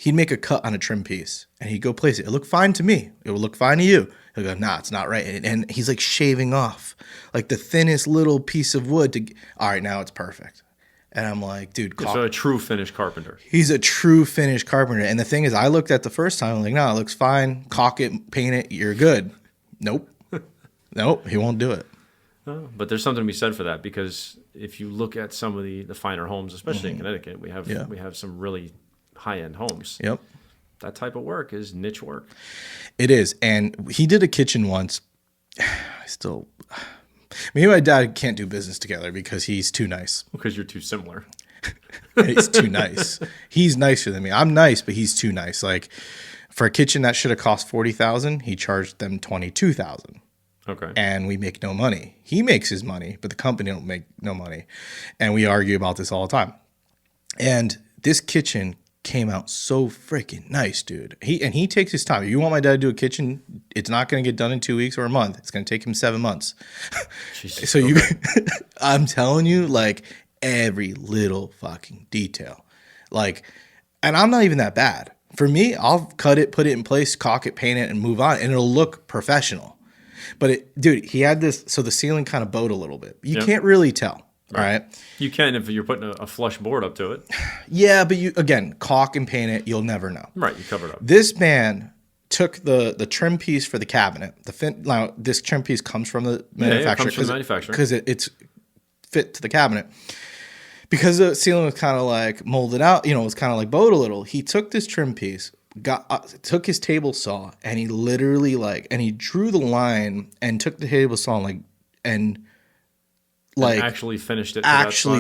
make a cut on a trim piece and he'd go place it. It looked fine to me. It would look fine to you. He'll go, nah, it's not right. And he's like shaving off like the thinnest little piece of wood all right, now it's perfect. And I'm like, dude, so a true Finnish carpenter. He's a true Finnish carpenter. And the thing is, I looked at the first time, I'm like, no, it looks fine. Caulk it, paint it, you're good. Nope. Nope, he won't do it. But there's something to be said for that, because if you look at some of the finer homes, especially in Connecticut, we have some really high-end homes. Yep. That type of work is niche work. It is. And he did a kitchen once. Me and my dad can't do business together because he's too nice. Because you're too similar. He's too nice. He's nicer than me. I'm nice, but he's too nice. Like For a kitchen that should have cost $40,000, he charged them $22,000. Okay. And we make no money. He makes his money, but the company don't make no money. And we argue about this all the time. And this kitchen came out so freaking nice, dude. He takes his time. If you want my dad to do a kitchen, it's not going to get done in 2 weeks or a month. It's going to take him 7 months. Jesus, So okay. I'm telling you, like every little fucking detail, like, and I'm not even that bad. For me, I'll cut it, put it in place, caulk it, paint it, and move on, and it'll look professional. But dude, he had this, so the ceiling kind of bowed a little bit. You can't really tell. All right. You can if you're putting a flush board up to it. Yeah, but you, again, caulk and paint it, you'll never know. Right, you cover it up. This man took the trim piece for the cabinet. Now, this trim piece comes from the manufacturer. Yeah, it comes from the manufacturer. Because it's fit to the cabinet. Because the ceiling was kind of like molded out, it was kind of like bowed a little. He took this trim piece, took his table saw, and he literally and he drew the line and took the table saw and actually finished it.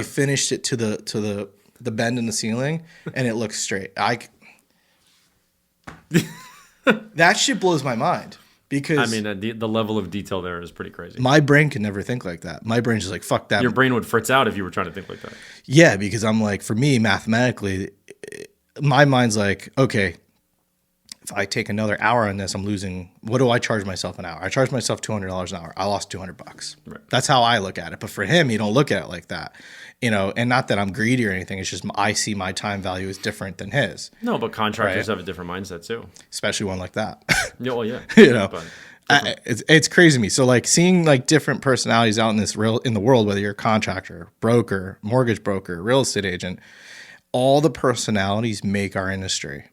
Finished it to the bend in the ceiling, and it looks straight. That shit blows my mind because I mean the level of detail there is pretty crazy. My brain could never think like that. My brain's just like, fuck that. Your brain would fritz out if you were trying to think like that. Yeah, because I'm like, for me, mathematically, my mind's like, okay, if I take another hour on this, I'm losing. What do I charge myself an hour? I charge myself $200 an hour. I lost $200. Right. That's how I look at it. But for him, he don't look at it like that. And not that I'm greedy or anything. It's just I see my time value is different than his. No, but contractors have a different mindset too. Especially one like that. Yeah, well, yeah. It's crazy to me. So seeing different personalities out in in the world, whether you're a contractor, broker, mortgage broker, real estate agent, all the personalities make our industry.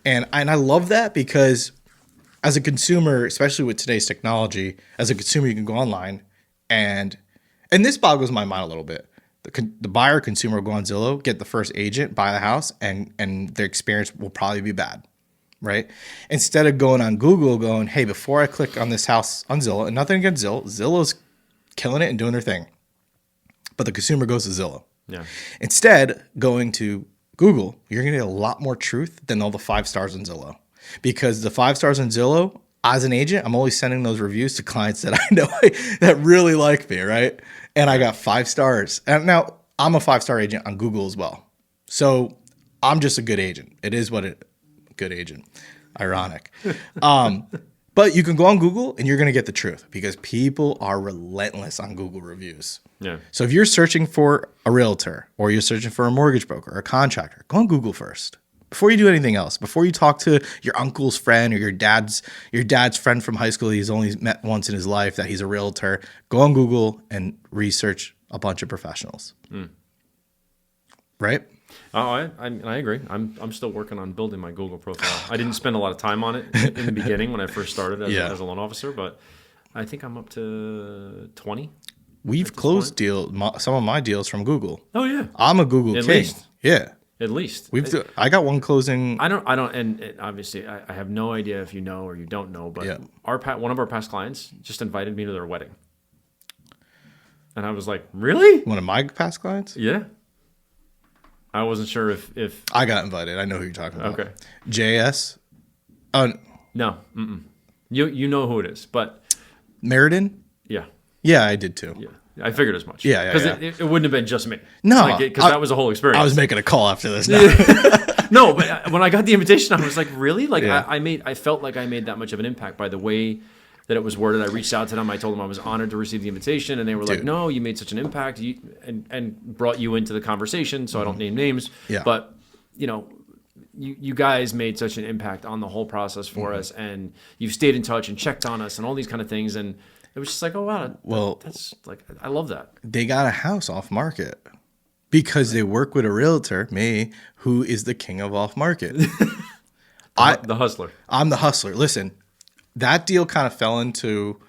And I love that because as a consumer, especially with today's technology, as a consumer, you can go online and this boggles my mind a little bit. The buyer consumer will go on Zillow, get the first agent, buy the house, and their experience will probably be bad, right? Instead of going on Google, going, hey, before I click on this house on Zillow, and nothing against Zillow, Zillow's killing it and doing their thing, but the consumer goes to Zillow. Yeah. Instead, going to Google, you're going to get a lot more truth than all the 5 stars on Zillow. Because the 5 stars on Zillow, as an agent, I'm always sending those reviews to clients that I know that really like me, right? And I got 5 stars. And now I'm a 5-star agent on Google as well. So I'm just a good agent. It is good agent. Ironic. But you can go on Google and you're going to get the truth because people are relentless on Google reviews. Yeah. So if you're searching for a realtor or you're searching for a mortgage broker or a contractor, go on Google first. Before you do anything else, before you talk to your uncle's friend or your dad's friend from high school he's only met once in his life that he's a realtor, go on Google and research a bunch of professionals. Right? Oh, I agree. I'm still working on building my Google profile. I didn't spend a lot of time on it in the beginning when I first started as a loan officer, but I think I'm up to 20. We've closed some of my deals from Google. Oh yeah, I'm a Google At king. least. Yeah. At least I got one closing. I don't, and obviously I have no idea if you know or you don't know, but one of our past clients just invited me to their wedding, and I was like, really? One of my past clients? Yeah. I wasn't sure if I got invited. I know who you're talking about. Okay. JS. Oh no. You know who it is, but Meriden? Yeah. Yeah, I did too. Yeah. I figured as much. Yeah. Because it wouldn't have been just me. No. Because that was a whole experience. I was making a call after this now. No, but when I got the invitation, I was like, really? Yeah. I felt like I made that much of an impact by the way that it was worded. I reached out to them. I told them I was honored to receive the invitation, and they were like, no, you made such an impact and brought you into the conversation, so I don't name names. Yeah. But, you guys made such an impact on the whole process for us, and you've stayed in touch and checked on us and all these kind of things, and it was just like, oh, wow, that's like, I love that. They got a house off market because they work with a realtor, me, who is the king of off market. The hustler. I'm the hustler. Listen, that deal kind of fell into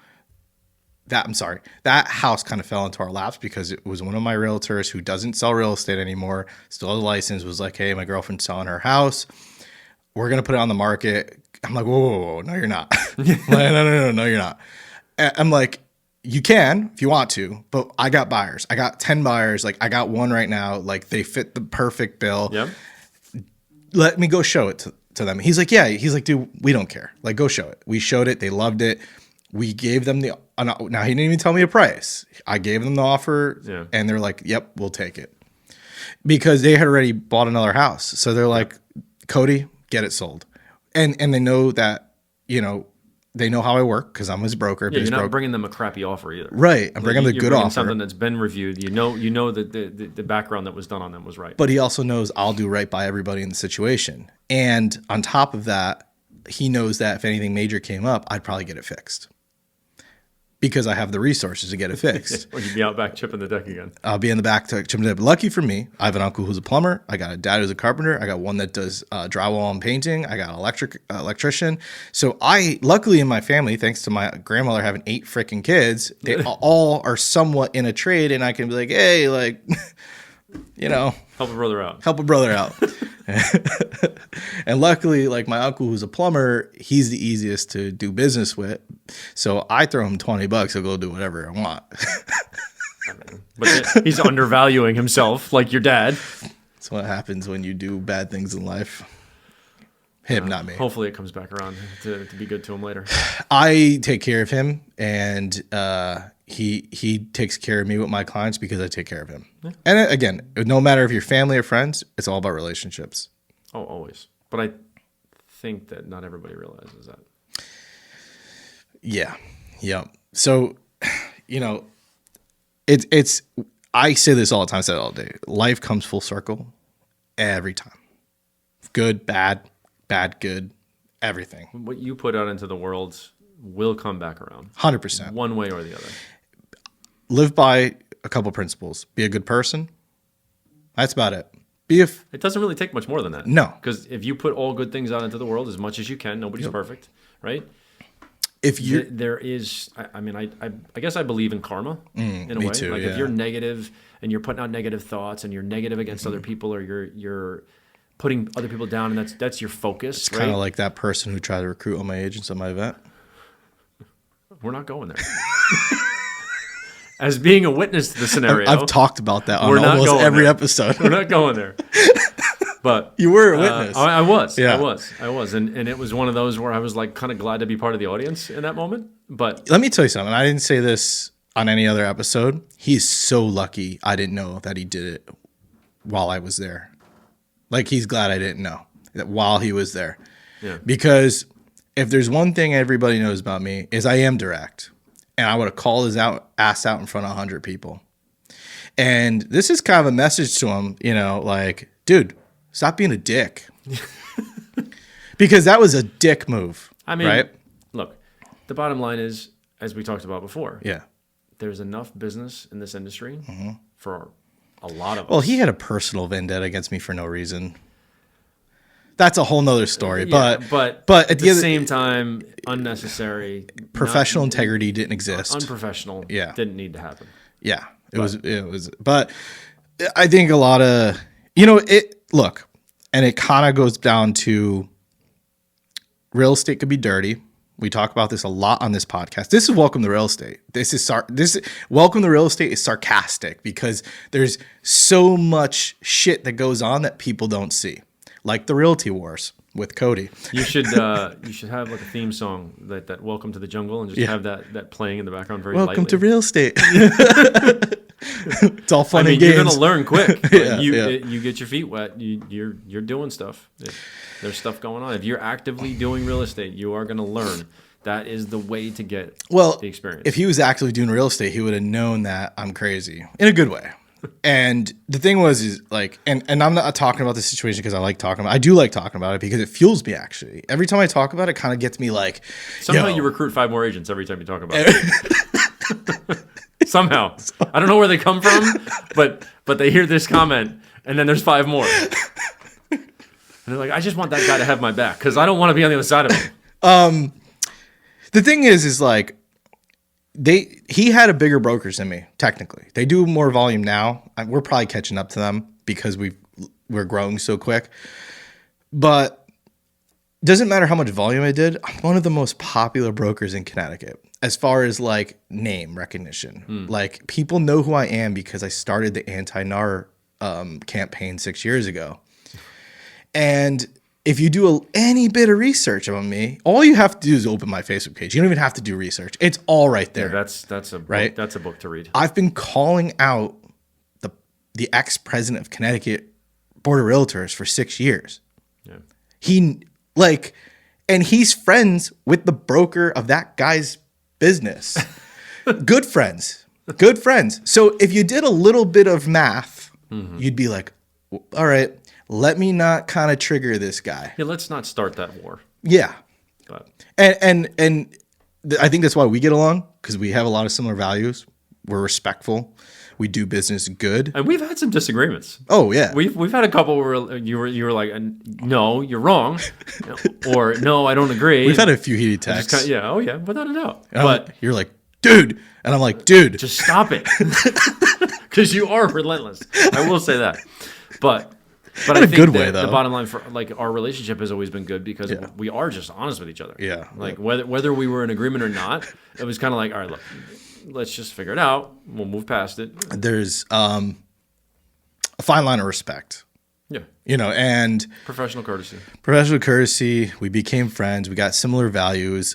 that. I'm sorry. That house kind of fell into our laps because it was one of my realtors who doesn't sell real estate anymore, still has a license, was like, hey, my girlfriend's selling her house. We're going to put it on the market. I'm like, whoa, no, you're not. No, you're not. I'm like, you can if you want to, but I got buyers. I got 10 buyers. Like, I got one right now. Like, they fit the perfect bill. Yep. Let me go show it to them. He's like, yeah. He's like, dude, we don't care. Like, go show it. We showed it. They loved it. We gave them now he didn't even tell me a price. I gave them the offer and they're like, yep, we'll take it. Because they had already bought another house. So they're like, Cody, get it sold. And they know that, they know how I work because I'm his broker. Yeah, you're not bringing them a crappy offer either. Right. I'm bringing them the good offer. Something that's been reviewed. You know that the background that was done on them was right. But he also knows I'll do right by everybody in the situation. And on top of that, he knows that if anything major came up, I'd probably get it fixed. Because I have the resources to get it fixed. Or you'd be out back chipping the deck again. I'll be in the back chipping the deck. Lucky for me, I have an uncle who's a plumber. I got a dad who's a carpenter. I got one that does drywall and painting. I got an electrician. So luckily in my family, thanks to my grandmother having 8 freaking kids, they all are somewhat in a trade. And I can be like, hey, like, help a brother out. And luckily, like my uncle who's a plumber, he's the easiest to do business with. So I throw him $20, he'll go do whatever I want. But he's undervaluing himself like your dad. That's what happens when you do bad things in life. Him, not me. Hopefully it comes back around to be good to him later. I take care of him, and he takes care of me with my clients because I take care of him. Yeah. And again, no matter if you're family or friends, it's all about relationships. Oh, always. But I think that not everybody realizes that. Yeah. So, it's I say this all the time, I say it all day. Life comes full circle every time. Good, bad, good, everything. What you put out into the world will come back around. 100%. One way or the other. Live by a couple principles. Be a good person. That's about it. It doesn't really take much more than that. No. Because if you put all good things out into the world as much as you can, nobody's perfect, right? If you there is, I guess I believe in karma in a way. Too, like if you're negative and you're putting out negative thoughts and you're negative against other people, or you're putting other people down, and that's your focus. It's kind of like that person who tried to recruit all my agents at my event. We're not going there. As being a witness to the scenario, I've talked about that on almost every episode. We're not going there. But you were a witness. I was. And it was one of those where I was like kind of glad to be part of the audience in that moment. But let me tell you something. I didn't say this on any other episode. He's so lucky I didn't know that he did it while I was there. Like, he's glad I didn't know that while he was there. Yeah. Because if there's one thing everybody knows about me is I am direct. And I would have called his ass out in front of 100 people. And this is kind of a message to him, like, dude, stop being a dick. Because that was a dick move. I mean, right? Look, the bottom line is, as we talked about before, yeah, there's enough business in this industry for a lot of us. Well, he had a personal vendetta against me for no reason. That's a whole nother story. Yeah, but at the same time, unnecessary. Professional integrity didn't exist. Unprofessional. Yeah. Didn't need to happen. Yeah. It was. But I think a lot of, look, and it kind of goes down to real estate could be dirty. We talk about this a lot on this podcast. This is Welcome to Real Estate. Welcome to Real Estate is sarcastic because there's so much shit that goes on that people don't see. Like the Realty Wars with Cody. You should have like a theme song that Welcome to the Jungle, and just have that playing in the background very lightly. Welcome to Real Estate. It's all fun and games. You're gonna learn quick. You get your feet wet. You're doing stuff. There's stuff going on. If you're actively doing real estate, you are gonna learn. That is the way to get the experience. If he was actively doing real estate, he would have known that I'm crazy in a good way. And the thing is like, and I'm not talking about this situation because I like talking about it. I do like talking about it because it fuels me, actually. Every time I talk about it, it kind of gets me like, somehow you recruit 5 more agents every time you talk about it. Somehow. I don't know where they come from, but they hear this comment and then there's 5 more. And they're like, I just want that guy to have my back because I don't want to be on the other side of him. The thing is like, he had a bigger brokers than me, technically. They do more volume now. We're probably catching up to them because we're growing so quick. But it doesn't matter how much volume I did. I'm one of the most popular brokers in Connecticut as far as like name recognition. Like, people know who I am because I started the anti-NAR campaign 6 years ago. And if you do any bit of research on me, all you have to do is open my Facebook page. You don't even have to do research. It's all right there. Yeah, that's a book, that's a book to read. I've been calling out the ex-president of Connecticut Board of Realtors for 6 years. Yeah. And he's friends with the broker of that guy's business. Good friends. So if you did a little bit of math, you'd be like, all right, let me not kind of trigger this guy. Yeah, let's not start that war. Yeah. But And I think that's why we get along, because we have a lot of similar values. We're respectful. We do business good. and we've had some disagreements. Oh yeah. We've had a couple where you were like, no, you're wrong, or no, I don't agree. We've had a few heated texts. Yeah, oh yeah, without a doubt. But you're like, dude, and I'm like, dude, just stop it, because you are relentless. I will say that, but in I a think good that way, though. the bottom line for like our relationship has always been good because we are just honest with each other. Yeah. Like whether we were in agreement or not, it was kind of like, all right, look, let's just figure it out. We'll move past it. There's a fine line of respect, Yeah, and professional courtesy. professional courtesy. We became friends. We got similar values.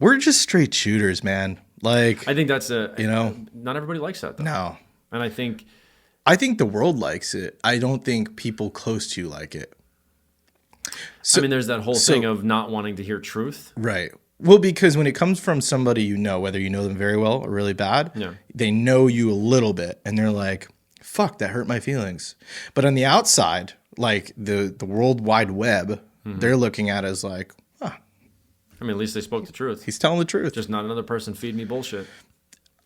We're just straight shooters, man. Like, I think that's not everybody likes that though. no. And I think The world likes it. I don't think people close to you like it. So, there's that whole thing of not wanting to hear truth. right. Well, because when it comes from somebody whether you know them very well or really bad, they know you a little bit, and they're like, fuck, that hurt my feelings. But on the outside, like the World Wide Web, they're looking at it as like, At least they spoke the truth. he's telling the truth. Just not another person feed me bullshit.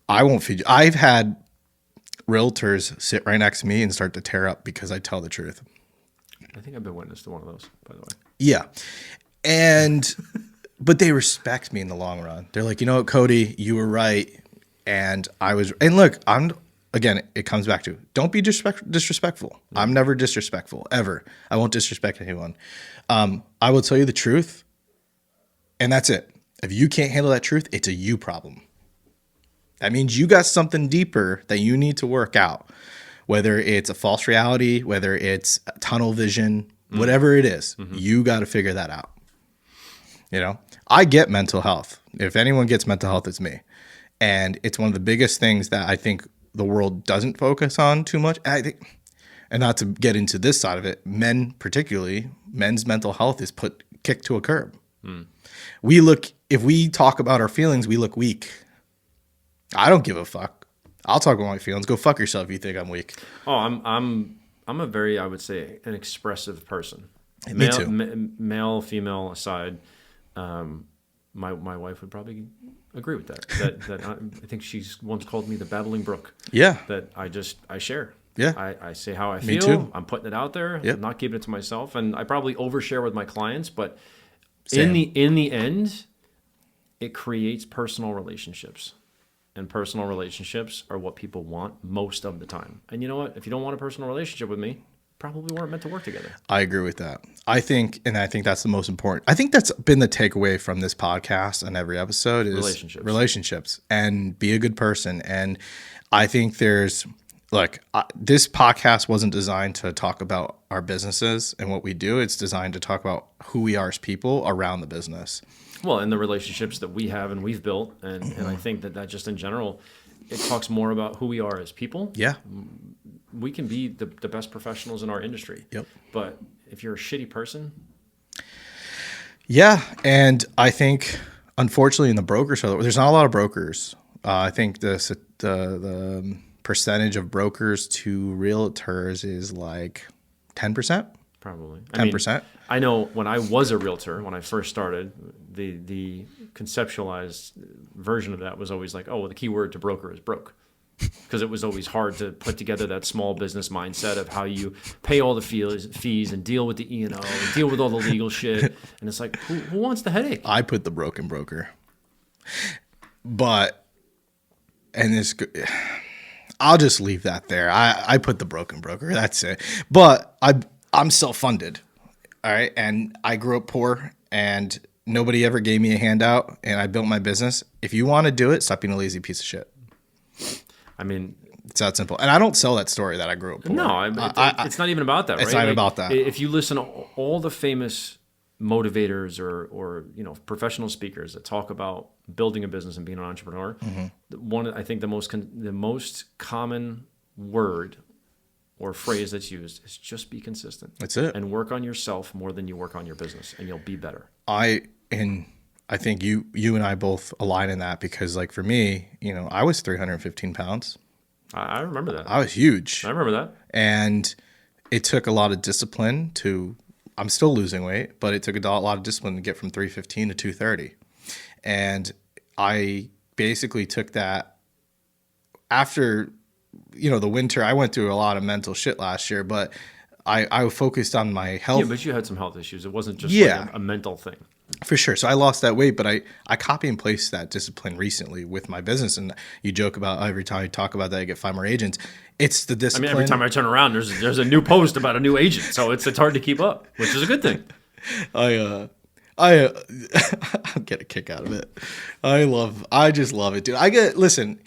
I won't feed you. I've had realtors sit right next to me and start to tear up because I tell the truth. I think I've been witness to one of those, by the way. Yeah. But they respect me in the long run. They're like, you know what, Cody, you were right. And look, again, it comes back to, don't be disrespectful. I'm never disrespectful, ever. I won't disrespect anyone. I will tell you the truth, and that's it. If you can't handle that truth, it's a you problem. That means you got something deeper that you need to work out, whether it's a false reality, whether it's tunnel vision, whatever it is, you got to figure that out. I get mental health. If anyone gets mental health, it's me. And it's one of the biggest things that I think the world doesn't focus on too much. And not to get into this side of it, men's mental health is kicked to a curb. If we talk about our feelings, we look weak. I don't give a fuck. I'll talk about my feelings. Go fuck yourself if you think I'm weak. Oh, I'm a very, I would say, an expressive person. Me too. Male, female aside, my wife would probably agree with that. That I think she's once called me the babbling brook. Yeah. That I share. Yeah. I say how I Me feel. too. I'm putting it out there. Yep. I'm not keeping it to myself. And I probably overshare with my clients, but Same. in the end, it creates personal relationships. And personal relationships are what people want most of the time. And you know what? If you don't want a personal relationship with me, probably weren't meant to work together. I agree with that. I think that's the most important. I think that's been the takeaway from this podcast and every episode is relationships and be a good person. And I think this podcast wasn't designed to talk about our businesses and what we do. It's designed to talk about who we are as people around the business. Well, and the relationships that we have and we've built. And I think that just in general, it talks more about who we are as people. Yeah. We can be the best professionals in our industry. Yep. But if you're a shitty person. Yeah. And I think, unfortunately, in the broker show, there's not a lot of brokers. I think the percentage of brokers to realtors is like 10%. Probably 10%. I know when I was a realtor, when I first started, the conceptualized version of that was always like, oh, well, the key word to broker is broke. Because it was always hard to put together that small business mindset of how you pay all the fees and deal with the E&O and deal with all the legal shit. And it's like, who wants the headache? I put the broken broker. I'll just leave that there. I put the broken broker. That's it. But I'm self-funded. All right. And I grew up poor and nobody ever gave me a handout and I built my business. If you want to do it, stop being a lazy piece of shit. It's that simple. And I don't sell that story that I grew up poor. No, it's not even about that, right? It's not even about that. If you listen to all the famous motivators or professional speakers that talk about building a business and being an entrepreneur, I think the most common word or phrase that's used is just be consistent. That's it. And work on yourself more than you work on your business, and you'll be better. I think you and I both align in that, because like for me, I was 315 pounds. I remember that. I was huge. I remember that. And it took a lot of discipline I'm still losing weight, but it took a lot of discipline to get from 315 to 230. And I basically took that after, the winter. I went through a lot of mental shit last year, but I focused on my health. Yeah, but you had some health issues. It wasn't just a mental thing. For sure. So I lost that weight, but I copy and paste that discipline recently with my business. And you joke about every time I talk about that, I get 5 more agents. It's the discipline. Every time I turn around, there's a new post about a new agent. So it's hard to keep up, which is a good thing. I get a kick out of it. I just love it, dude. Listen,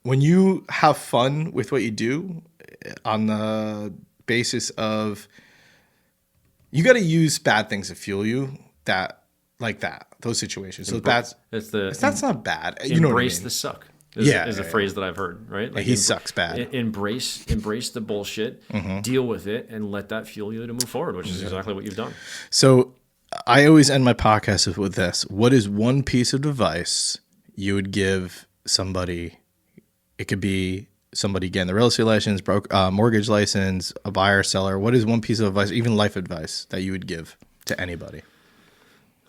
when you have fun with what you do on the basis of, you got to use bad things to fuel you, those situations. So that's not bad. You know what I mean? The suck is a phrase that I've heard, right? He sucks bad. Embrace the bullshit, deal with it, and let that fuel you to move forward, which is exactly what you've done. So I always end my podcast with this. What is one piece of advice you would give somebody? It could be somebody getting the real estate license, mortgage license, a buyer, seller. What is one piece of advice, even life advice, that you would give to anybody?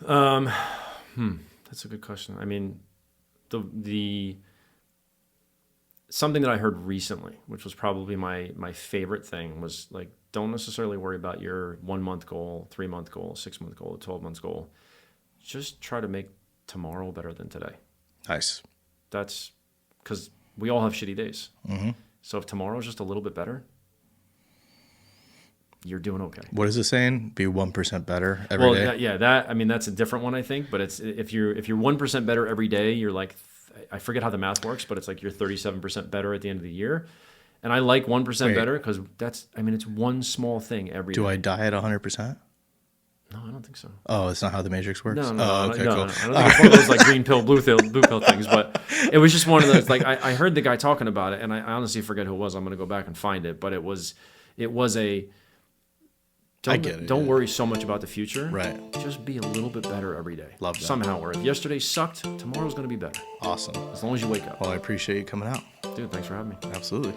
That's a good question. I mean, the something that I heard recently, which was probably my favorite thing, was like, don't necessarily worry about your 1 month goal, 3 month goal, 6 month goal, 12 months goal. Just try to make tomorrow better than today. Nice. That's because we all have shitty days. So if tomorrow is just a little bit better, you're doing okay. What is it saying? Be 1% better every day? That's a different one, I think. But it's if you're 1% better every day, you're like, I forget how the math works, but it's like you're 37% better at the end of the year. And I like 1% better because it's one small thing every day. Do I die at 100%? No, I don't think so. Oh, it's not how the Matrix works? No, cool. I don't think it's one of those like green pill, blue pill things. But it was just one of those, like, I heard the guy talking about it, and I honestly forget who it was. I'm going to go back and find it. But it was a... I get it. Don't worry so much about the future. Right. Just be a little bit better every day. Love that. Somehow, where if yesterday sucked, tomorrow's going to be better. Awesome. As long as you wake up. Well, I appreciate you coming out. Dude, thanks for having me. Absolutely.